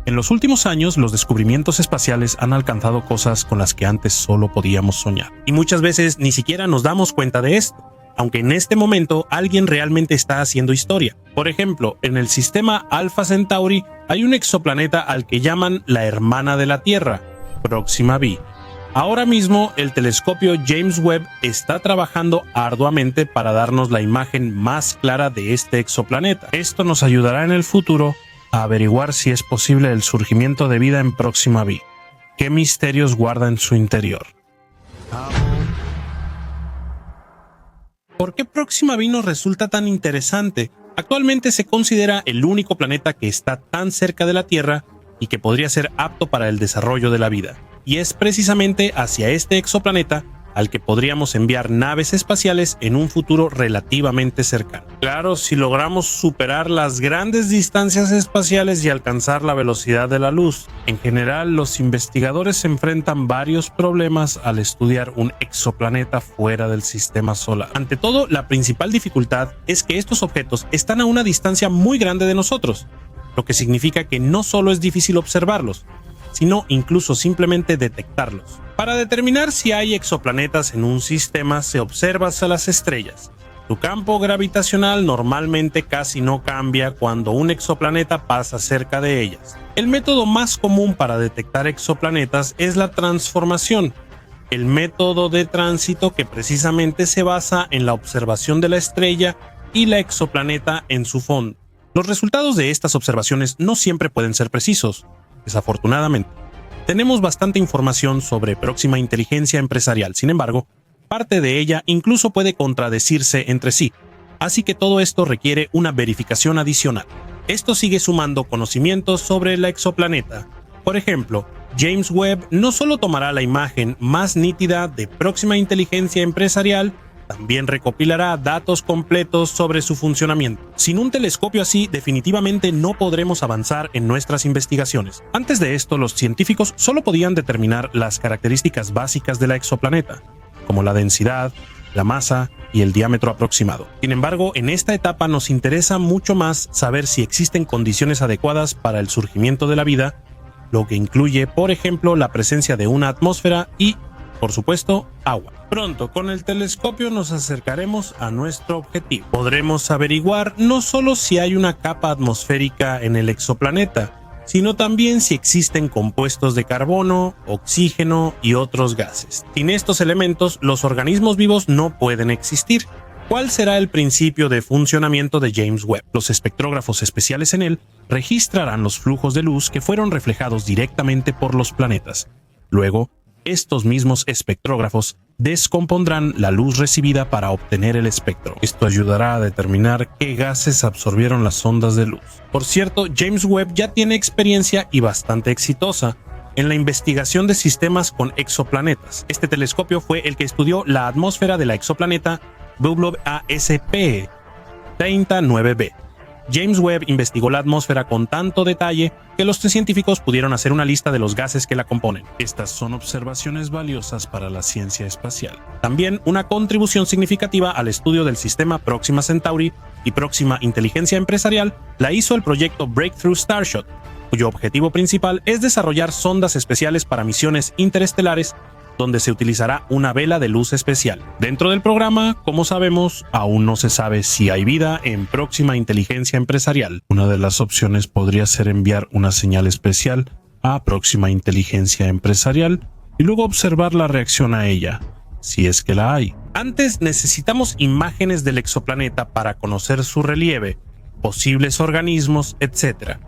En los últimos años, los descubrimientos espaciales han alcanzado cosas con las que antes solo podíamos soñar. Y muchas veces ni siquiera nos damos cuenta de esto, aunque en este momento alguien realmente está haciendo historia. Por ejemplo, en el sistema Alpha Centauri hay un exoplaneta al que llaman la hermana de la Tierra, Próxima b. Ahora mismo, el telescopio James Webb está trabajando arduamente para darnos la imagen más clara de este exoplaneta. Esto nos ayudará en el futuro a averiguar si es posible el surgimiento de vida en Próxima b. ¿Qué misterios guarda en su interior? ¿Por qué Próxima b nos resulta tan interesante? Actualmente se considera el único planeta que está tan cerca de la Tierra y que podría ser apto para el desarrollo de la vida. Y es precisamente hacia este exoplaneta al que podríamos enviar naves espaciales en un futuro relativamente cercano. Claro, si logramos superar las grandes distancias espaciales y alcanzar la velocidad de la luz. En general, los investigadores enfrentan varios problemas al estudiar un exoplaneta fuera del sistema solar. Ante todo, la principal dificultad es que estos objetos están a una distancia muy grande de nosotros, lo que significa que no solo es difícil observarlos, sino incluso simplemente detectarlos. Para determinar si hay exoplanetas en un sistema, se observa a las estrellas. Su campo gravitacional normalmente casi no cambia cuando un exoplaneta pasa cerca de ellas. El método más común para detectar exoplanetas es la transformación, el método de tránsito que precisamente se basa en la observación de la estrella y la exoplaneta en su fondo. Los resultados de estas observaciones no siempre pueden ser precisos. Desafortunadamente, tenemos bastante información sobre Próxima Inteligencia Empresarial. Sin embargo, parte de ella incluso puede contradecirse entre sí, así que todo esto requiere una verificación adicional. Esto sigue sumando conocimientos sobre el exoplaneta. Por ejemplo, James Webb no solo tomará la imagen más nítida de Próxima Inteligencia Empresarial, también recopilará datos completos sobre su funcionamiento. Sin un telescopio así, definitivamente no podremos avanzar en nuestras investigaciones. Antes de esto, los científicos solo podían determinar las características básicas de la exoplaneta, como la densidad, la masa y el diámetro aproximado. Sin embargo, en esta etapa nos interesa mucho más saber si existen condiciones adecuadas para el surgimiento de la vida, lo que incluye, por ejemplo, la presencia de una atmósfera y, por supuesto, agua. Pronto, con el telescopio nos acercaremos a nuestro objetivo. Podremos averiguar no solo si hay una capa atmosférica en el exoplaneta, sino también si existen compuestos de carbono, oxígeno y otros gases. Sin estos elementos, los organismos vivos no pueden existir. ¿Cuál será el principio de funcionamiento de James Webb? Los espectrógrafos especiales en él registrarán los flujos de luz que fueron reflejados directamente por los planetas. Luego, estos mismos espectrógrafos descompondrán la luz recibida para obtener el espectro. Esto ayudará a determinar qué gases absorbieron las ondas de luz. Por cierto, James Webb ya tiene experiencia y bastante exitosa en la investigación de sistemas con exoplanetas. Este telescopio fue el que estudió la atmósfera de la exoplaneta WASP 39b. James Webb investigó la atmósfera con tanto detalle que los científicos pudieron hacer una lista de los gases que la componen. Estas son observaciones valiosas para la ciencia espacial. También una contribución significativa al estudio del sistema Próxima Centauri y Próxima Inteligencia Empresarial la hizo el proyecto Breakthrough Starshot, cuyo objetivo principal es desarrollar sondas especiales para misiones interestelares donde se utilizará una vela de luz especial. Dentro del programa, como sabemos, aún no se sabe si hay vida en Próxima Inteligencia Empresarial. Una de las opciones podría ser enviar una señal especial a Próxima Inteligencia Empresarial y luego observar la reacción a ella, si es que la hay. Antes necesitamos imágenes del exoplaneta para conocer su relieve, posibles organismos, etc.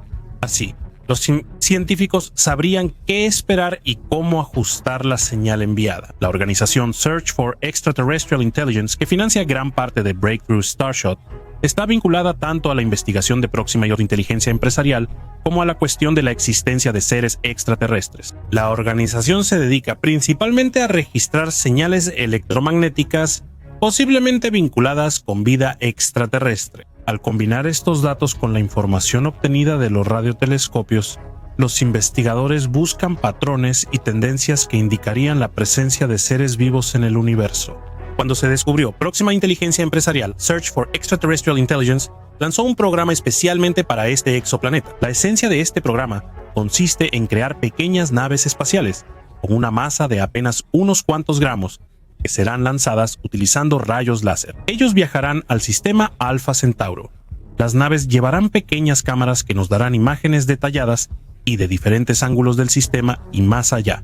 Así, los científicos sabrían qué esperar y cómo ajustar la señal enviada. La organización Search for Extraterrestrial Intelligence, que financia gran parte de Breakthrough Starshot, está vinculada tanto a la investigación de Próxima Inteligencia Empresarial como a la cuestión de la existencia de seres extraterrestres. La organización se dedica principalmente a registrar señales electromagnéticas posiblemente vinculadas con vida extraterrestre. Al combinar estos datos con la información obtenida de los radiotelescopios, los investigadores buscan patrones y tendencias que indicarían la presencia de seres vivos en el universo. Cuando se descubrió Próxima Inteligencia Empresarial, Search for Extraterrestrial Intelligence, lanzó un programa especialmente para este exoplaneta. La esencia de este programa consiste en crear pequeñas naves espaciales con una masa de apenas unos cuantos gramos que serán lanzadas utilizando rayos láser. Ellos viajarán al sistema Alpha Centauro. Las naves llevarán pequeñas cámaras que nos darán imágenes detalladas y de diferentes ángulos del sistema y más allá.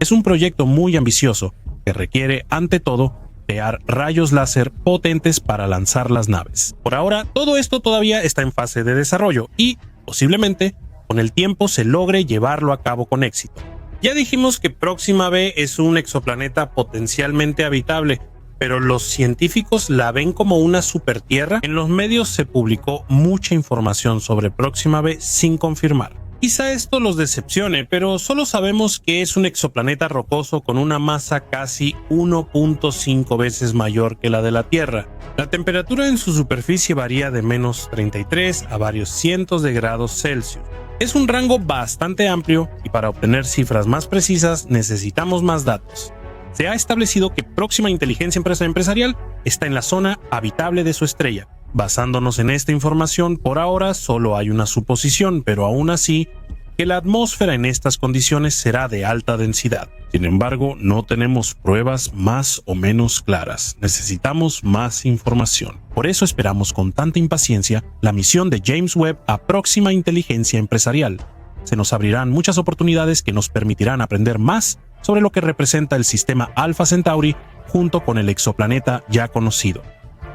Es un proyecto muy ambicioso que requiere, ante todo, crear rayos láser potentes para lanzar las naves. Por ahora, todo esto todavía está en fase de desarrollo y, posiblemente, con el tiempo se logre llevarlo a cabo con éxito. Ya dijimos que Próxima B es un exoplaneta potencialmente habitable, pero los científicos la ven como una supertierra. En los medios se publicó mucha información sobre Próxima B sin confirmar. Quizá esto los decepcione, pero solo sabemos que es un exoplaneta rocoso con una masa casi 1.5 veces mayor que la de la Tierra. La temperatura en su superficie varía de menos 33 a varios cientos de grados Celsius. Es un rango bastante amplio y para obtener cifras más precisas necesitamos más datos. Se ha establecido que Próxima Inteligencia Empresarial está en la zona habitable de su estrella. Basándonos en esta información, por ahora solo hay una suposición, pero aún así, que la atmósfera en estas condiciones será de alta densidad. Sin embargo, no tenemos pruebas más o menos claras. Necesitamos más información. Por eso esperamos con tanta impaciencia la misión de James Webb a Próxima Inteligencia Empresarial. Se nos abrirán muchas oportunidades que nos permitirán aprender más sobre lo que representa el sistema Alpha Centauri junto con el exoplaneta ya conocido.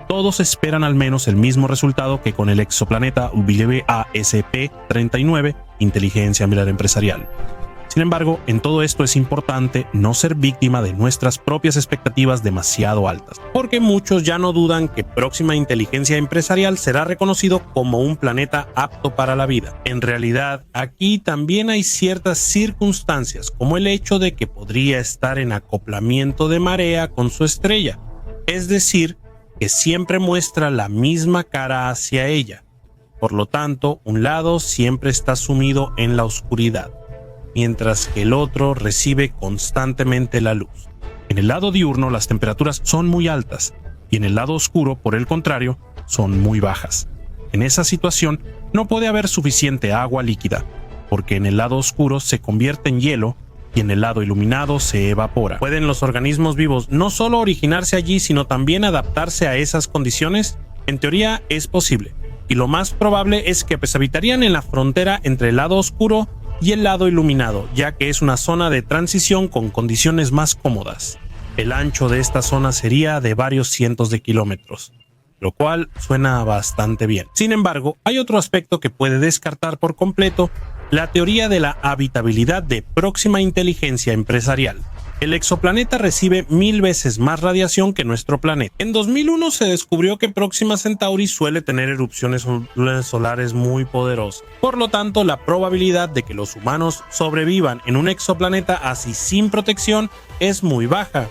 Todos esperan al menos el mismo resultado que con el exoplaneta WASP-39, Inteligencia Empresarial. Sin embargo, en todo esto es importante no ser víctima de nuestras propias expectativas demasiado altas, porque muchos ya no dudan que Próxima Inteligencia Empresarial será reconocido como un planeta apto para la vida. En realidad, aquí también hay ciertas circunstancias, como el hecho de que podría estar en acoplamiento de marea con su estrella, es decir, que siempre muestra la misma cara hacia ella. Por lo tanto, un lado siempre está sumido en la oscuridad, mientras que el otro recibe constantemente la luz. En el lado diurno las temperaturas son muy altas y en el lado oscuro, por el contrario, son muy bajas. En esa situación no puede haber suficiente agua líquida, porque en el lado oscuro se convierte en hielo y en el lado iluminado se evapora. ¿Pueden los organismos vivos no solo originarse allí, sino también adaptarse a esas condiciones? En teoría es posible, y lo más probable es que habitarían en la frontera entre el lado oscuro y el lado iluminado, ya que es una zona de transición con condiciones más cómodas. El ancho de esta zona sería de varios cientos de kilómetros, lo cual suena bastante bien. Sin embargo, hay otro aspecto que puede descartar por completo la teoría de la habitabilidad de Próxima Inteligencia Empresarial. El exoplaneta recibe 1000 veces más radiación que nuestro planeta. En 2001 se descubrió que Próxima Centauri suele tener erupciones solares muy poderosas. Por lo tanto, la probabilidad de que los humanos sobrevivan en un exoplaneta así sin protección es muy baja.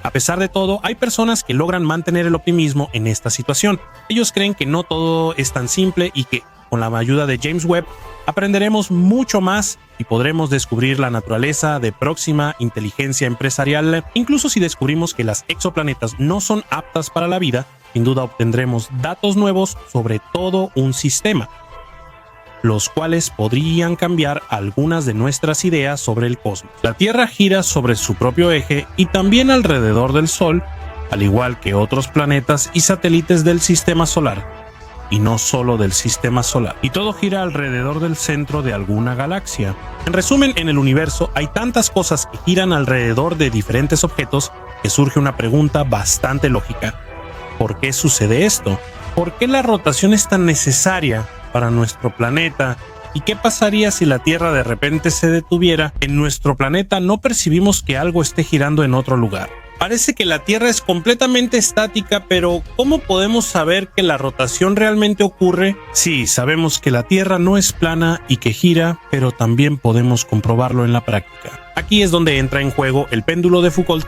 A pesar de todo, hay personas que logran mantener el optimismo en esta situación. Ellos creen que no todo es tan simple y que, con la ayuda de James Webb, aprenderemos mucho más y podremos descubrir la naturaleza de Próxima Inteligencia Empresarial. Incluso si descubrimos que las exoplanetas no son aptas para la vida, sin duda obtendremos datos nuevos sobre todo un sistema, los cuales podrían cambiar algunas de nuestras ideas sobre el cosmos. La Tierra gira sobre su propio eje y también alrededor del Sol, al igual que otros planetas y satélites del sistema solar. Y no solo del sistema solar. Y todo gira alrededor del centro de alguna galaxia. En resumen, en el universo hay tantas cosas que giran alrededor de diferentes objetos que surge una pregunta bastante lógica. ¿Por qué sucede esto? ¿Por qué la rotación es tan necesaria para nuestro planeta? ¿Y qué pasaría si la Tierra de repente se detuviera? En nuestro planeta no percibimos que algo esté girando en otro lugar. Parece que la Tierra es completamente estática, pero ¿cómo podemos saber que la rotación realmente ocurre? Sí, sabemos que la Tierra no es plana y que gira, pero también podemos comprobarlo en la práctica. Aquí es donde entra en juego el péndulo de Foucault.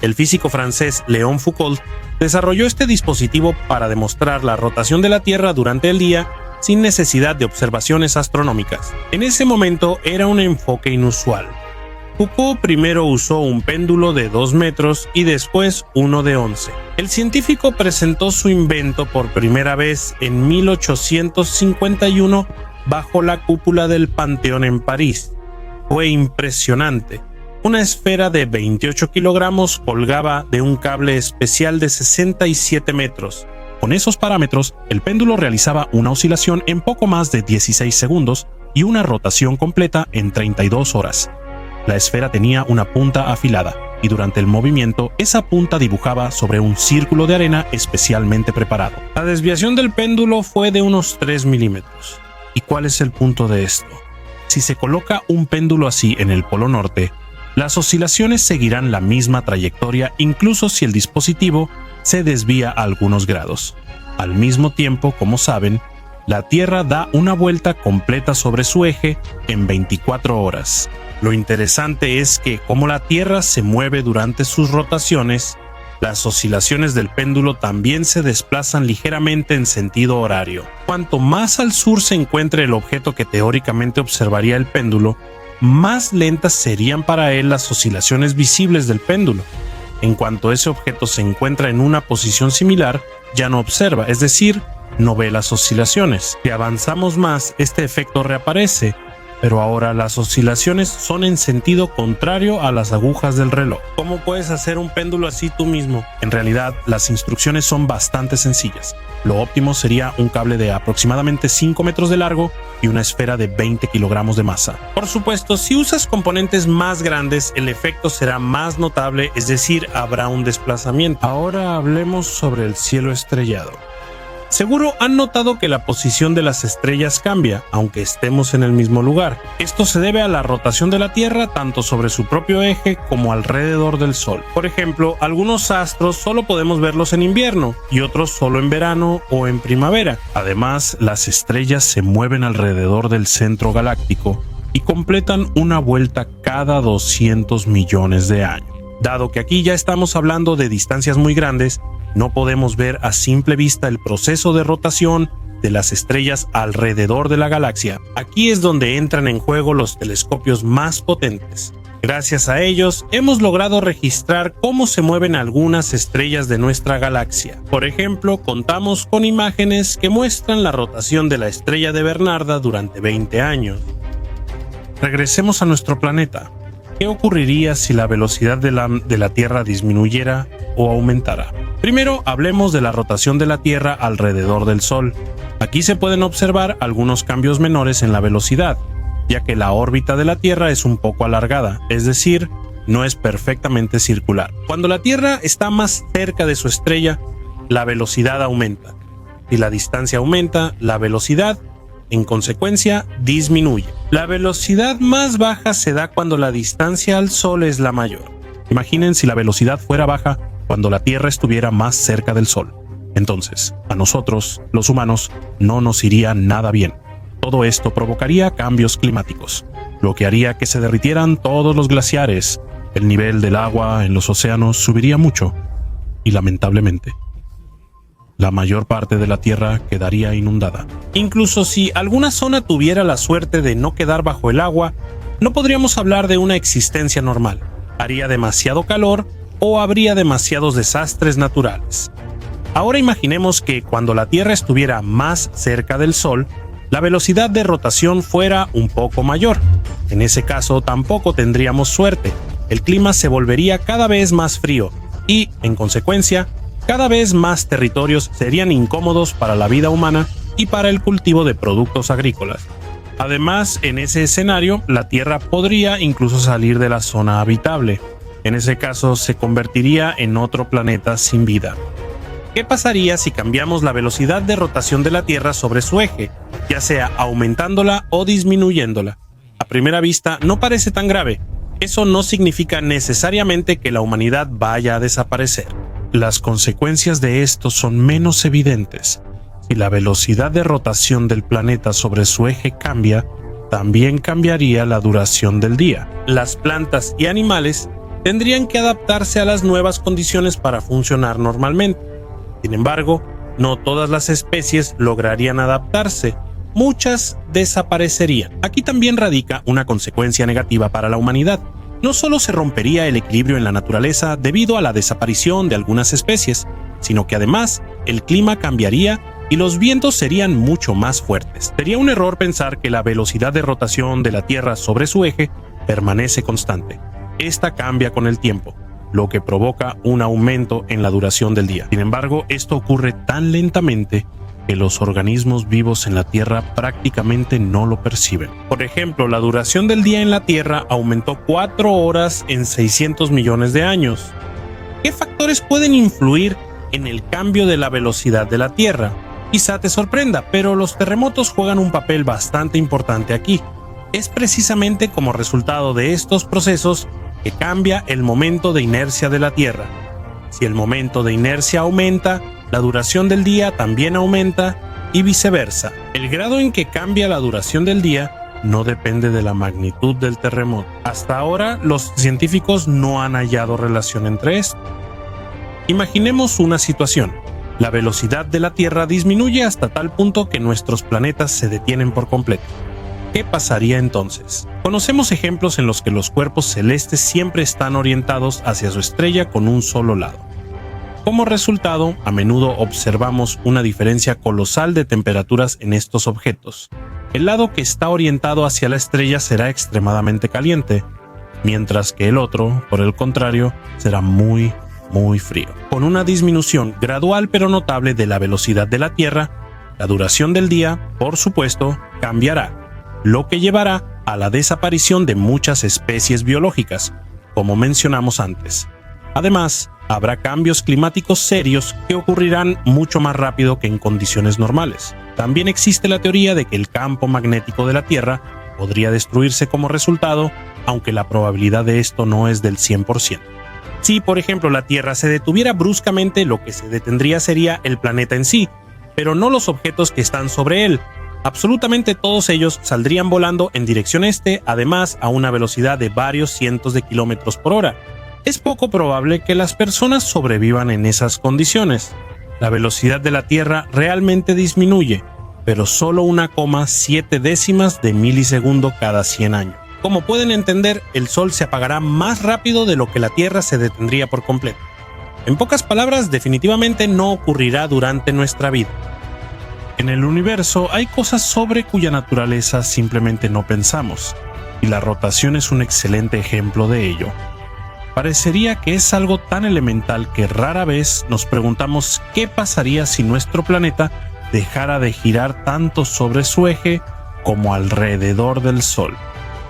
El físico francés Léon Foucault desarrolló este dispositivo para demostrar la rotación de la Tierra durante el día sin necesidad de observaciones astronómicas. En ese momento era un enfoque inusual. Foucault primero usó un péndulo de 2 metros y después uno de 11. El científico presentó su invento por primera vez en 1851 bajo la cúpula del Panteón en París. Fue impresionante. Una esfera de 28 kilogramos colgaba de un cable especial de 67 metros. Con esos parámetros, el péndulo realizaba una oscilación en poco más de 16 segundos y una rotación completa en 32 horas. La esfera tenía una punta afilada, y durante el movimiento, esa punta dibujaba sobre un círculo de arena especialmente preparado. La desviación del péndulo fue de unos 3 milímetros. ¿Y cuál es el punto de esto? Si se coloca un péndulo así en el Polo Norte, las oscilaciones seguirán la misma trayectoria incluso si el dispositivo se desvía a algunos grados. Al mismo tiempo, como saben, la Tierra da una vuelta completa sobre su eje en 24 horas. Lo interesante es que, como la Tierra se mueve durante sus rotaciones, las oscilaciones del péndulo también se desplazan ligeramente en sentido horario. Cuanto más al sur se encuentre el objeto que teóricamente observaría el péndulo, más lentas serían para él las oscilaciones visibles del péndulo. En cuanto ese objeto se encuentra en una posición similar, ya no observa, es decir, no ve las oscilaciones. Si avanzamos más, este efecto reaparece, pero ahora las oscilaciones son en sentido contrario a las agujas del reloj. ¿Cómo puedes hacer un péndulo así tú mismo? En realidad, las instrucciones son bastante sencillas. Lo óptimo sería un cable de aproximadamente 5 metros de largo y una esfera de 20 kilogramos de masa. Por supuesto, si usas componentes más grandes, el efecto será más notable, es decir, habrá un desplazamiento. Ahora hablemos sobre el cielo estrellado. Seguro han notado que la posición de las estrellas cambia, aunque estemos en el mismo lugar. Esto se debe a la rotación de la Tierra tanto sobre su propio eje como alrededor del Sol. Por ejemplo, algunos astros solo podemos verlos en invierno y otros solo en verano o en primavera. Además, las estrellas se mueven alrededor del centro galáctico y completan una vuelta cada 200 millones de años. Dado que aquí ya estamos hablando de distancias muy grandes, no podemos ver a simple vista el proceso de rotación de las estrellas alrededor de la galaxia. Aquí es donde entran en juego los telescopios más potentes. Gracias a ellos, hemos logrado registrar cómo se mueven algunas estrellas de nuestra galaxia. Por ejemplo, contamos con imágenes que muestran la rotación de la estrella de Bernarda durante 20 años. Regresemos a nuestro planeta. ¿Qué ocurriría si la velocidad de la Tierra disminuyera o aumentara? Primero, hablemos de la rotación de la Tierra alrededor del Sol. Aquí se pueden observar algunos cambios menores en la velocidad, ya que la órbita de la Tierra es un poco alargada, es decir, no es perfectamente circular. Cuando la Tierra está más cerca de su estrella, la velocidad aumenta. Si la distancia aumenta, la velocidad, en consecuencia, disminuye. La velocidad más baja se da cuando la distancia al Sol es la mayor. Imaginen si la velocidad fuera baja cuando la Tierra estuviera más cerca del Sol. Entonces, a nosotros, los humanos, no nos iría nada bien. Todo esto provocaría cambios climáticos, lo que haría que se derritieran todos los glaciares. El nivel del agua en los océanos subiría mucho y, lamentablemente, la mayor parte de la Tierra quedaría inundada. Incluso si alguna zona tuviera la suerte de no quedar bajo el agua, no podríamos hablar de una existencia normal. Haría demasiado calor o habría demasiados desastres naturales. Ahora imaginemos que cuando la Tierra estuviera más cerca del Sol, la velocidad de rotación fuera un poco mayor. En ese caso tampoco tendríamos suerte. El clima se volvería cada vez más frío y, en consecuencia, cada vez más territorios serían incómodos para la vida humana y para el cultivo de productos agrícolas. Además, en ese escenario, la Tierra podría incluso salir de la zona habitable. En ese caso, se convertiría en otro planeta sin vida. ¿Qué pasaría si cambiamos la velocidad de rotación de la Tierra sobre su eje, ya sea aumentándola o disminuyéndola? A primera vista, no parece tan grave. Eso no significa necesariamente que la humanidad vaya a desaparecer. Las consecuencias de esto son menos evidentes. Si la velocidad de rotación del planeta sobre su eje cambia, también cambiaría la duración del día. Las plantas y animales tendrían que adaptarse a las nuevas condiciones para funcionar normalmente. Sin embargo, no todas las especies lograrían adaptarse. Muchas desaparecerían. Aquí también radica una consecuencia negativa para la humanidad. no solo se rompería el equilibrio en la naturaleza debido a la desaparición de algunas especies, sino que además el clima cambiaría y los vientos serían mucho más fuertes. Sería un error pensar que la velocidad de rotación de la Tierra sobre su eje permanece constante. Esta cambia con el tiempo, lo que provoca un aumento en la duración del día. Sin embargo, esto ocurre tan lentamente que los organismos vivos en la Tierra prácticamente no lo perciben. Por ejemplo, la duración del día en la Tierra aumentó 4 horas en 600 millones de años. ¿Qué factores pueden influir en el cambio de la velocidad de la Tierra? Quizá te sorprenda, pero los terremotos juegan un papel bastante importante aquí. Es precisamente como resultado de estos procesos que cambia el momento de inercia de la Tierra. Si el momento de inercia aumenta, la duración del día también aumenta y viceversa. El grado en que cambia la duración del día no depende de la magnitud del terremoto. Hasta ahora, los científicos no han hallado relación entre esto. Imaginemos una situación. La velocidad de la Tierra disminuye hasta tal punto que nuestros planetas se detienen por completo. ¿Qué pasaría entonces? Conocemos ejemplos en los que los cuerpos celestes siempre están orientados hacia su estrella con un solo lado. Como resultado, a menudo observamos una diferencia colosal de temperaturas en estos objetos. El lado que está orientado hacia la estrella será extremadamente caliente, mientras que el otro, por el contrario, será muy frío. Con una disminución gradual pero notable de la velocidad de la Tierra, la duración del día, por supuesto, cambiará, lo que llevará a la desaparición de muchas especies biológicas, como mencionamos antes. Además, habrá cambios climáticos serios que ocurrirán mucho más rápido que en condiciones normales. También existe la teoría de que el campo magnético de la Tierra podría destruirse como resultado, aunque la probabilidad de esto no es del 100%. Si, por ejemplo, la Tierra se detuviera bruscamente, lo que se detendría sería el planeta en sí, pero no los objetos que están sobre él. Absolutamente todos ellos saldrían volando en dirección este, además a una velocidad de varios cientos de kilómetros por hora. Es poco probable que las personas sobrevivan en esas condiciones. La velocidad de la Tierra realmente disminuye, pero solo 1,7 décimas de milisegundo cada 100 años. Como pueden entender, el Sol se apagará más rápido de lo que la Tierra se detendría por completo. En pocas palabras, definitivamente no ocurrirá durante nuestra vida. En el universo hay cosas sobre cuya naturaleza simplemente no pensamos, y la rotación es un excelente ejemplo de ello. Parecería que es algo tan elemental que rara vez nos preguntamos qué pasaría si nuestro planeta dejara de girar tanto sobre su eje como alrededor del Sol.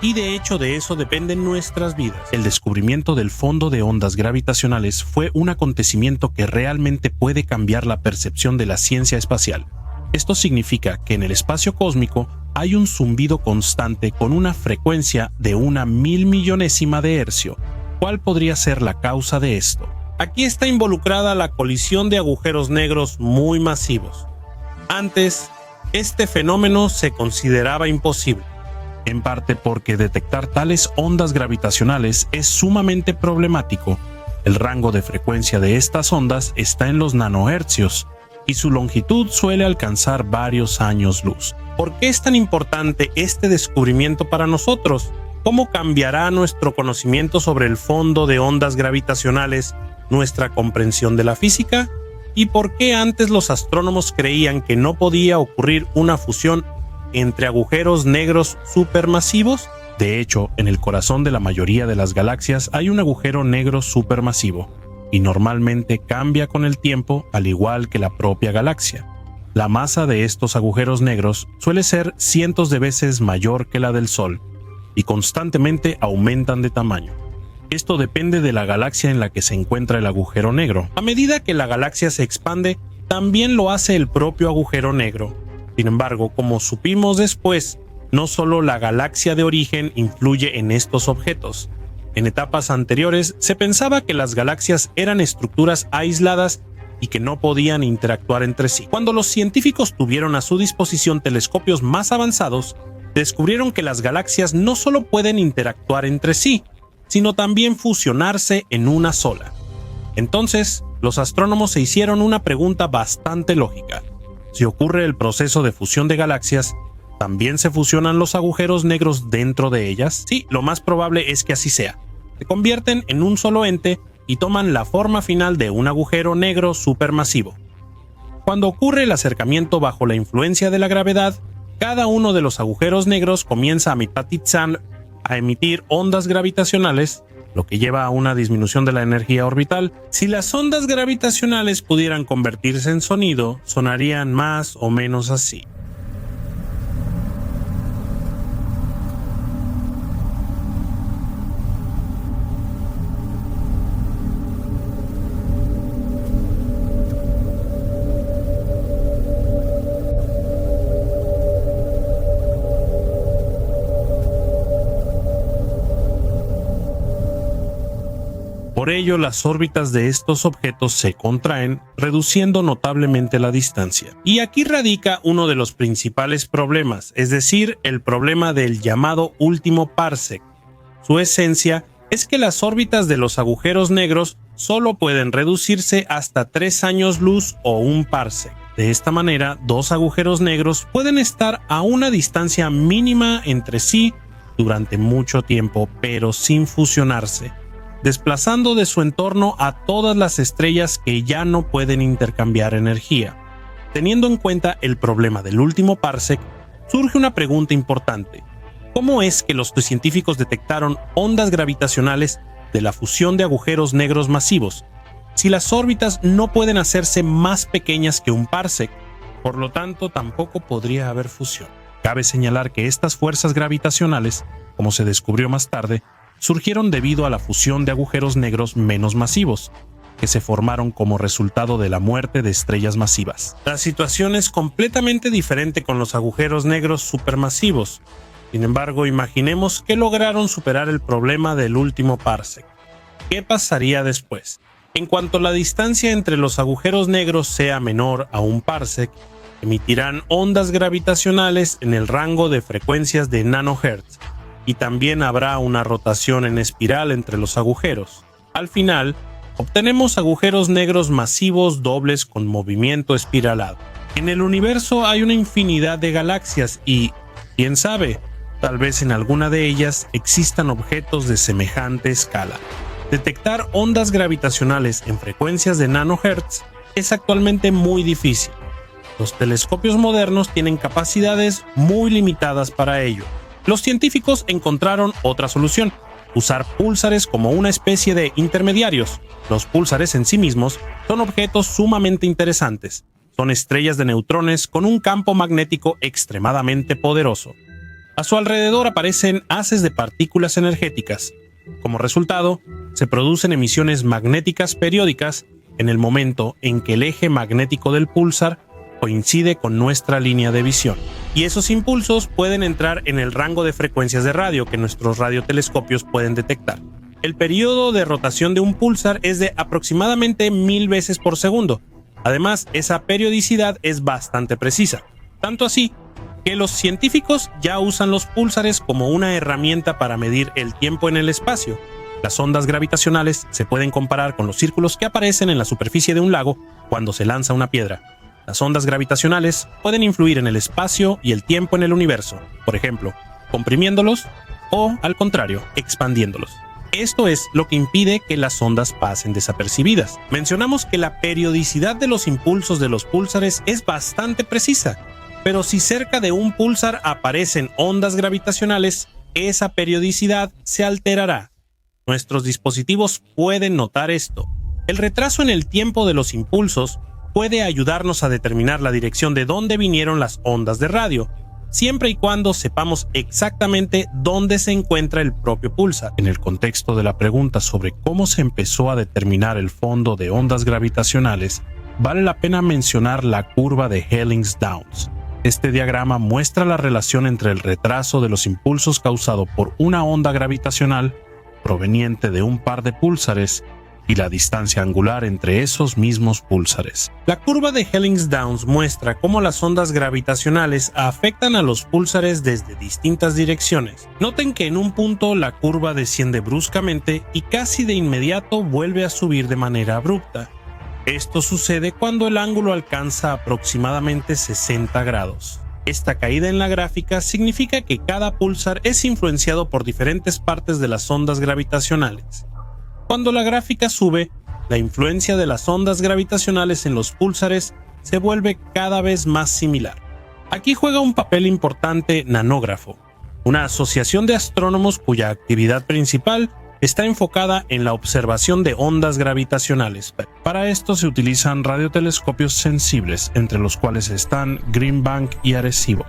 Y de hecho de eso dependen nuestras vidas. El descubrimiento del fondo de ondas gravitacionales fue un acontecimiento que realmente puede cambiar la percepción de la ciencia espacial. Esto significa que en el espacio cósmico hay un zumbido constante con una frecuencia de 1.000 millonésima de hercio. ¿Cuál podría ser la causa de esto? Aquí está involucrada la colisión de agujeros negros muy masivos. Antes, este fenómeno se consideraba imposible. En parte porque detectar tales ondas gravitacionales es sumamente problemático. El rango de frecuencia de estas ondas está en los nanohercios y su longitud suele alcanzar varios años luz. ¿Por qué es tan importante este descubrimiento para nosotros? ¿Cómo cambiará nuestro conocimiento sobre el fondo de ondas gravitacionales nuestra comprensión de la física? ¿Y por qué antes los astrónomos creían que no podía ocurrir una fusión entre agujeros negros supermasivos? De hecho, en el corazón de la mayoría de las galaxias hay un agujero negro supermasivo, y normalmente cambia con el tiempo al igual que la propia galaxia. La masa de estos agujeros negros suele ser cientos de veces mayor que la del Sol, y constantemente aumentan de tamaño. Esto depende de la galaxia en la que se encuentra el agujero negro. A medida que la galaxia se expande, también lo hace el propio agujero negro. Sin embargo, como supimos después, no solo la galaxia de origen influye en estos objetos. En etapas anteriores se pensaba que las galaxias eran estructuras aisladas y que no podían interactuar entre sí. Cuando los científicos tuvieron a su disposición telescopios más avanzados, descubrieron que las galaxias no solo pueden interactuar entre sí, sino también fusionarse en una sola. Entonces, los astrónomos se hicieron una pregunta bastante lógica. Si ocurre el proceso de fusión de galaxias, ¿también se fusionan los agujeros negros dentro de ellas? Sí, lo más probable es que así sea. se convierten en un solo ente y toman la forma final de un agujero negro supermasivo. Cuando ocurre el acercamiento bajo la influencia de la gravedad, cada uno de los agujeros negros comienza a emitir ondas gravitacionales, lo que lleva a una disminución de la energía orbital. Si las ondas gravitacionales pudieran convertirse en sonido, sonarían más o menos así. Por ello, las órbitas de estos objetos se contraen, reduciendo notablemente la distancia. Y aquí radica uno de los principales problemas, es decir, el problema del llamado último parsec. Su esencia es que las órbitas de los agujeros negros solo pueden reducirse hasta 3 años luz o un parsec. De esta manera, dos agujeros negros pueden estar a una distancia mínima entre sí durante mucho tiempo, pero sin fusionarse, desplazando de su entorno a todas las estrellas que ya no pueden intercambiar energía. Teniendo en cuenta el problema del último parsec, surge una pregunta importante. ¿Cómo es que los científicos detectaron ondas gravitacionales de la fusión de agujeros negros masivos, si las órbitas no pueden hacerse más pequeñas que un parsec? Por lo tanto, tampoco podría haber fusión. Cabe señalar que estas fuerzas gravitacionales, como se descubrió más tarde, surgieron debido a la fusión de agujeros negros menos masivos, que se formaron como resultado de la muerte de estrellas masivas. La situación es completamente diferente con los agujeros negros supermasivos. Sin embargo, imaginemos que lograron superar el problema del último parsec. ¿Qué pasaría después? En cuanto la distancia entre los agujeros negros sea menor a un parsec, emitirán ondas gravitacionales en el rango de frecuencias de nanohertz, y también habrá una rotación en espiral entre los agujeros. Al final, obtenemos agujeros negros masivos dobles con movimiento espiralado. En el universo hay una infinidad de galaxias y, quién sabe, tal vez en alguna de ellas existan objetos de semejante escala. Detectar ondas gravitacionales en frecuencias de nanohertz es actualmente muy difícil. Los telescopios modernos tienen capacidades muy limitadas para ello. Los científicos encontraron otra solución: usar púlsares como una especie de intermediarios. Los púlsares en sí mismos son objetos sumamente interesantes. Son estrellas de neutrones con un campo magnético extremadamente poderoso. A su alrededor aparecen haces de partículas energéticas. Como resultado, se producen emisiones magnéticas periódicas en el momento en que el eje magnético del púlsar coincide con nuestra línea de visión. Y esos impulsos pueden entrar en el rango de frecuencias de radio que nuestros radiotelescopios pueden detectar. El periodo de rotación de un púlsar es de aproximadamente 1000 veces por segundo. Además, esa periodicidad es bastante precisa. Tanto así que los científicos ya usan los púlsares como una herramienta para medir el tiempo en el espacio. Las ondas gravitacionales se pueden comparar con los círculos que aparecen en la superficie de un lago cuando se lanza una piedra. Las ondas gravitacionales pueden influir en el espacio y el tiempo en el universo, por ejemplo, comprimiéndolos o, al contrario, expandiéndolos. Esto es lo que impide que las ondas pasen desapercibidas. Mencionamos que la periodicidad de los impulsos de los púlsares es bastante precisa, pero si cerca de un púlsar aparecen ondas gravitacionales, esa periodicidad se alterará. Nuestros dispositivos pueden notar esto. El retraso en el tiempo de los impulsos puede ayudarnos a determinar la dirección de dónde vinieron las ondas de radio, siempre y cuando sepamos exactamente dónde se encuentra el propio púlsar. En el contexto de la pregunta sobre cómo se empezó a determinar el fondo de ondas gravitacionales, vale la pena mencionar la curva de Helling-Downs. Este diagrama muestra la relación entre el retraso de los impulsos causado por una onda gravitacional proveniente de un par de púlsares y la distancia angular entre esos mismos púlsares. La curva de Helling-Downs muestra cómo las ondas gravitacionales afectan a los púlsares desde distintas direcciones. Noten que en un punto la curva desciende bruscamente y casi de inmediato vuelve a subir de manera abrupta. Esto sucede cuando el ángulo alcanza aproximadamente 60 grados. Esta caída en la gráfica significa que cada púlsar es influenciado por diferentes partes de las ondas gravitacionales. Cuando la gráfica sube, la influencia de las ondas gravitacionales en los púlsares se vuelve cada vez más similar. Aquí juega un papel importante Nanógrafo, una asociación de astrónomos cuya actividad principal está enfocada en la observación de ondas gravitacionales. Para esto se utilizan radiotelescopios sensibles, entre los cuales están Green Bank y Arecibo.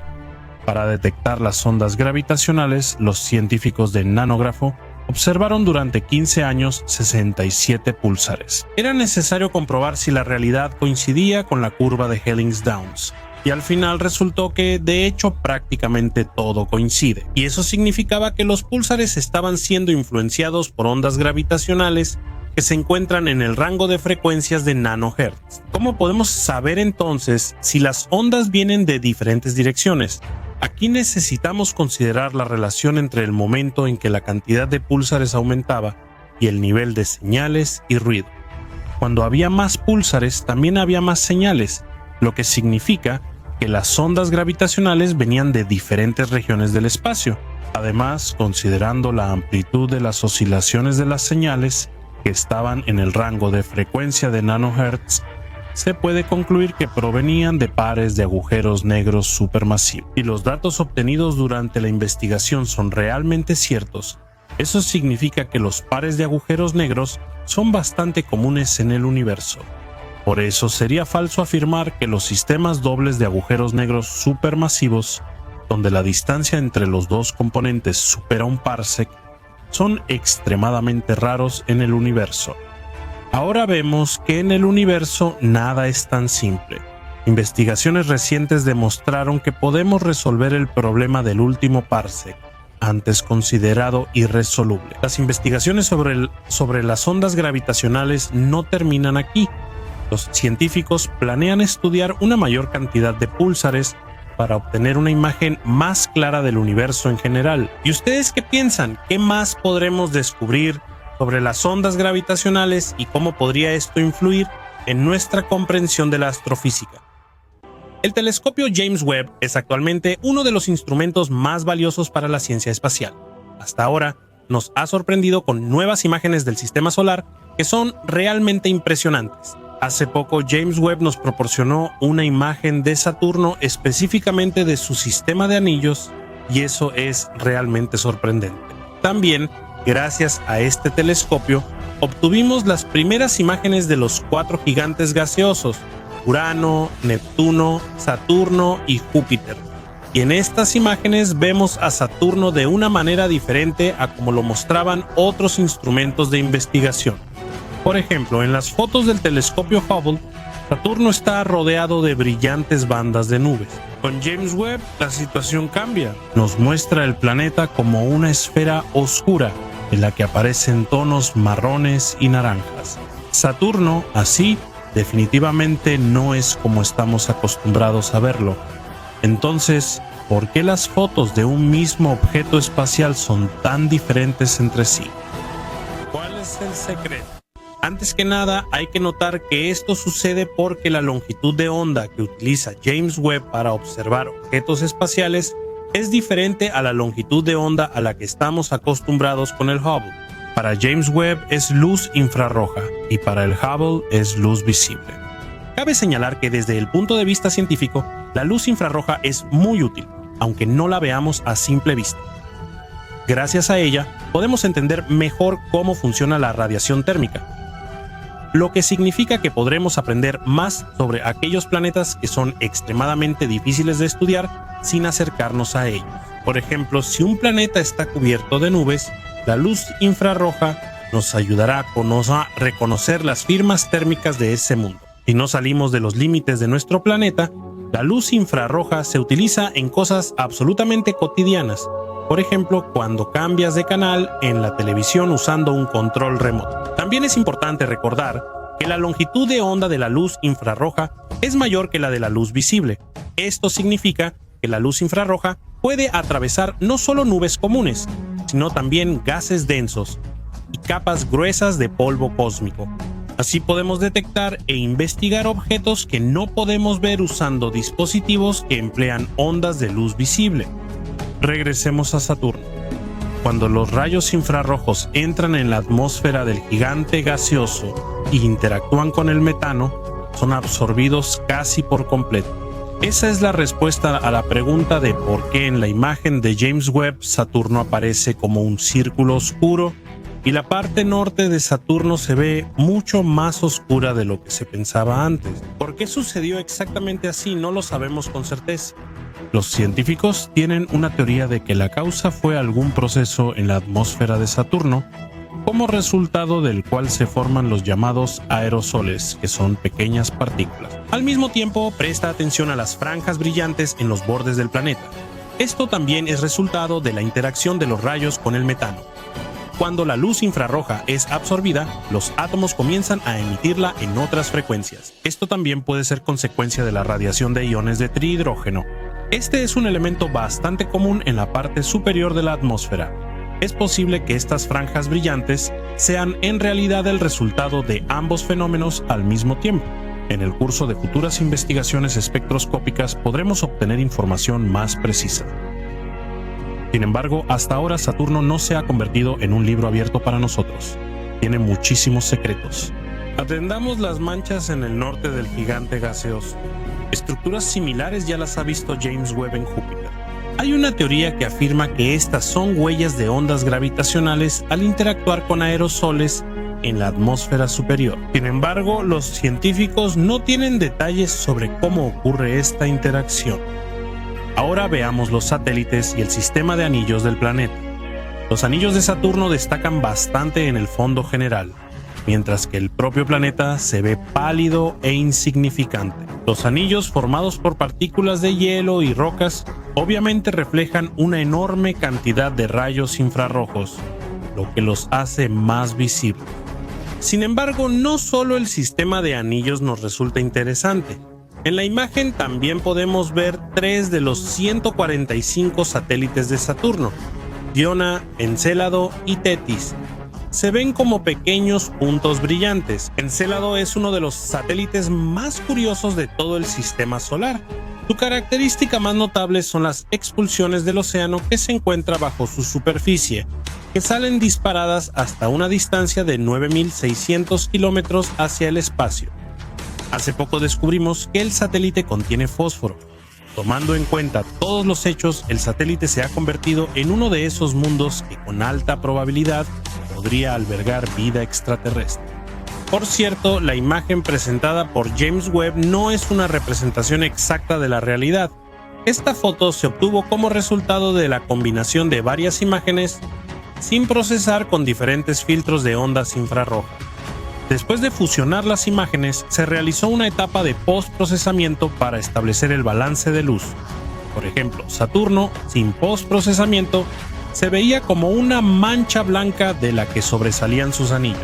Para detectar las ondas gravitacionales, los científicos de Nanógrafo observaron durante 15 años 67 púlsares. Era necesario comprobar si la realidad coincidía con la curva de Helling-Downs, y al final resultó que, de hecho, prácticamente todo coincide. Y eso significaba que los púlsares estaban siendo influenciados por ondas gravitacionales que se encuentran en el rango de frecuencias de nanohertz. ¿Cómo podemos saber entonces si las ondas vienen de diferentes direcciones? Aquí necesitamos considerar la relación entre el momento en que la cantidad de púlsares aumentaba y el nivel de señales y ruido. Cuando había más púlsares, también había más señales, lo que significa que las ondas gravitacionales venían de diferentes regiones del espacio. Además, considerando la amplitud de las oscilaciones de las señales, que estaban en el rango de frecuencia de nanohertz, se puede concluir que provenían de pares de agujeros negros supermasivos. Si los datos obtenidos durante la investigación son realmente ciertos, eso significa que los pares de agujeros negros son bastante comunes en el universo. Por eso sería falso afirmar que los sistemas dobles de agujeros negros supermasivos, donde la distancia entre los dos componentes supera un parsec, son extremadamente raros en el universo. Ahora vemos que en el universo nada es tan simple. Investigaciones recientes demostraron que podemos resolver el problema del último parsec, antes considerado irresoluble. Las investigaciones sobre las ondas gravitacionales no terminan aquí. Los científicos planean estudiar una mayor cantidad de púlsares para obtener una imagen más clara del universo en general. ¿Y ustedes qué piensan? ¿Qué más podremos descubrir sobre las ondas gravitacionales y cómo podría esto influir en nuestra comprensión de la astrofísica? El telescopio James Webb es actualmente uno de los instrumentos más valiosos para la ciencia espacial. Hasta ahora, nos ha sorprendido con nuevas imágenes del sistema solar que son realmente impresionantes. Hace poco James Webb nos proporcionó una imagen de Saturno, específicamente de su sistema de anillos, y eso es realmente sorprendente. También, gracias a este telescopio, obtuvimos las primeras imágenes de los 4 gigantes gaseosos, Urano, Neptuno, Saturno y Júpiter. Y en estas imágenes vemos a Saturno de una manera diferente a como lo mostraban otros instrumentos de investigación. Por ejemplo, en las fotos del telescopio Hubble, Saturno está rodeado de brillantes bandas de nubes. Con James Webb, la situación cambia. Nos muestra el planeta como una esfera oscura en la que aparecen tonos marrones y naranjas. Saturno, así, definitivamente no es como estamos acostumbrados a verlo. Entonces, ¿por qué las fotos de un mismo objeto espacial son tan diferentes entre sí? ¿Cuál es el secreto? Antes que nada, hay que notar que esto sucede porque la longitud de onda que utiliza James Webb para observar objetos espaciales es diferente a la longitud de onda a la que estamos acostumbrados con el Hubble. Para James Webb es luz infrarroja y para el Hubble es luz visible. Cabe señalar que desde el punto de vista científico, la luz infrarroja es muy útil, aunque no la veamos a simple vista. Gracias a ella, podemos entender mejor cómo funciona la radiación térmica, lo que significa que podremos aprender más sobre aquellos planetas que son extremadamente difíciles de estudiar sin acercarnos a ellos. Por ejemplo, si un planeta está cubierto de nubes, la luz infrarroja nos ayudará a reconocer las firmas térmicas de ese mundo. Si no salimos de los límites de nuestro planeta, la luz infrarroja se utiliza en cosas absolutamente cotidianas. Por ejemplo, cuando cambias de canal en la televisión usando un control remoto. También es importante recordar que la longitud de onda de la luz infrarroja es mayor que la de la luz visible. Esto significa que la luz infrarroja puede atravesar no solo nubes comunes, sino también gases densos y capas gruesas de polvo cósmico. Así podemos detectar e investigar objetos que no podemos ver usando dispositivos que emplean ondas de luz visible. Regresemos a Saturno. Cuando los rayos infrarrojos entran en la atmósfera del gigante gaseoso e interactúan con el metano, son absorbidos casi por completo. Esa es la respuesta a la pregunta de por qué en la imagen de James Webb Saturno aparece como un círculo oscuro y la parte norte de Saturno se ve mucho más oscura de lo que se pensaba antes. ¿Por qué sucedió exactamente así? No lo sabemos con certeza. Los científicos tienen una teoría de que la causa fue algún proceso en la atmósfera de Saturno, como resultado del cual se forman los llamados aerosoles, que son pequeñas partículas. Al mismo tiempo, presta atención a las franjas brillantes en los bordes del planeta. Esto también es resultado de la interacción de los rayos con el metano. Cuando la luz infrarroja es absorbida, los átomos comienzan a emitirla en otras frecuencias. Esto también puede ser consecuencia de la radiación de iones de trihidrógeno. Este es un elemento bastante común en la parte superior de la atmósfera. Es posible que estas franjas brillantes sean en realidad el resultado de ambos fenómenos al mismo tiempo. En el curso de futuras investigaciones espectroscópicas podremos obtener información más precisa. Sin embargo, hasta ahora Saturno no se ha convertido en un libro abierto para nosotros. Tiene muchísimos secretos. Atendamos las manchas en el norte del gigante gaseoso. Estructuras similares ya las ha visto James Webb en Júpiter. Hay una teoría que afirma que estas son huellas de ondas gravitacionales al interactuar con aerosoles en la atmósfera superior. Sin embargo, los científicos no tienen detalles sobre cómo ocurre esta interacción. Ahora veamos los satélites y el sistema de anillos del planeta. Los anillos de Saturno destacan bastante en el fondo general, mientras que el propio planeta se ve pálido e insignificante. Los anillos formados por partículas de hielo y rocas obviamente reflejan una enorme cantidad de rayos infrarrojos, lo que los hace más visibles. Sin embargo, no solo el sistema de anillos nos resulta interesante. En la imagen también podemos ver 3 de los 145 satélites de Saturno, Diona, Encélado y Tetis. Se ven como pequeños puntos brillantes. Encélado es uno de los satélites más curiosos de todo el sistema solar. Su característica más notable son las expulsiones del océano que se encuentra bajo su superficie, que salen disparadas hasta una distancia de 9.600 kilómetros hacia el espacio. Hace poco descubrimos que el satélite contiene fósforo. Tomando en cuenta todos los hechos, el satélite se ha convertido en uno de esos mundos que con alta probabilidad podría albergar vida extraterrestre. Por cierto, la imagen presentada por James Webb no es una representación exacta de la realidad. Esta foto se obtuvo como resultado de la combinación de varias imágenes sin procesar con diferentes filtros de ondas infrarrojas. Después de fusionar las imágenes, se realizó una etapa de postprocesamiento para establecer el balance de luz. Por ejemplo, Saturno, sin postprocesamiento, se veía como una mancha blanca de la que sobresalían sus anillos.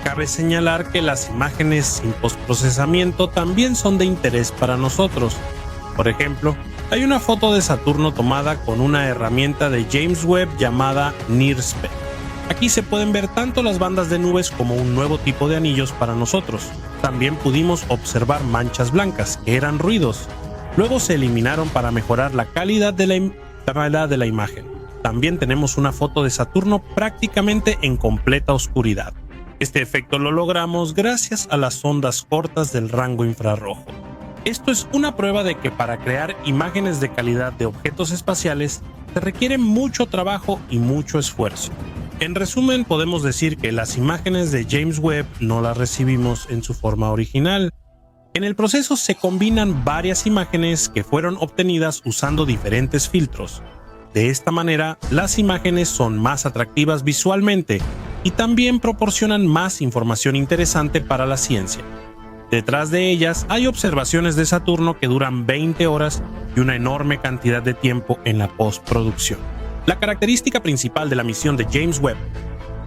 Cabe señalar que las imágenes sin postprocesamiento también son de interés para nosotros. Por ejemplo, hay una foto de Saturno tomada con una herramienta de James Webb llamada NIRSPEC. Aquí se pueden ver tanto las bandas de nubes como un nuevo tipo de anillos para nosotros. También pudimos observar manchas blancas, que eran ruidos. Luego se eliminaron para mejorar la calidad de la imagen. También tenemos una foto de Saturno prácticamente en completa oscuridad. Este efecto lo logramos gracias a las ondas cortas del rango infrarrojo. Esto es una prueba de que para crear imágenes de calidad de objetos espaciales se requiere mucho trabajo y mucho esfuerzo. En resumen, podemos decir que las imágenes de James Webb no las recibimos en su forma original. En el proceso se combinan varias imágenes que fueron obtenidas usando diferentes filtros. De esta manera, las imágenes son más atractivas visualmente y también proporcionan más información interesante para la ciencia. Detrás de ellas hay observaciones de Saturno que duran 20 horas y una enorme cantidad de tiempo en la postproducción. La característica principal de la misión de James Webb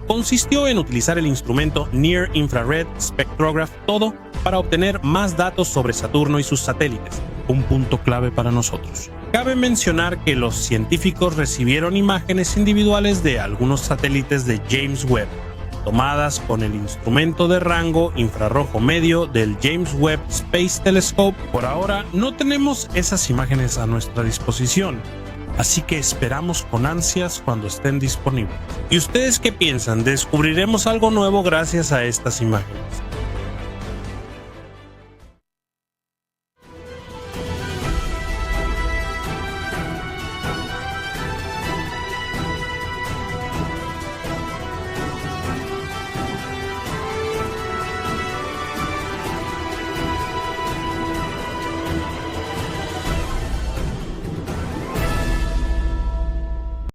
consistió en utilizar el instrumento Near Infrared Spectrograph TODO para obtener más datos sobre Saturno y sus satélites, un punto clave para nosotros. Cabe mencionar que los científicos recibieron imágenes individuales de algunos satélites de James Webb. tomadas con el instrumento de rango infrarrojo medio del James Webb Space Telescope. Por ahora no tenemos esas imágenes a nuestra disposición, así que esperamos con ansias cuando estén disponibles. ¿Y ustedes qué piensan? ¿Descubriremos algo nuevo gracias a estas imágenes?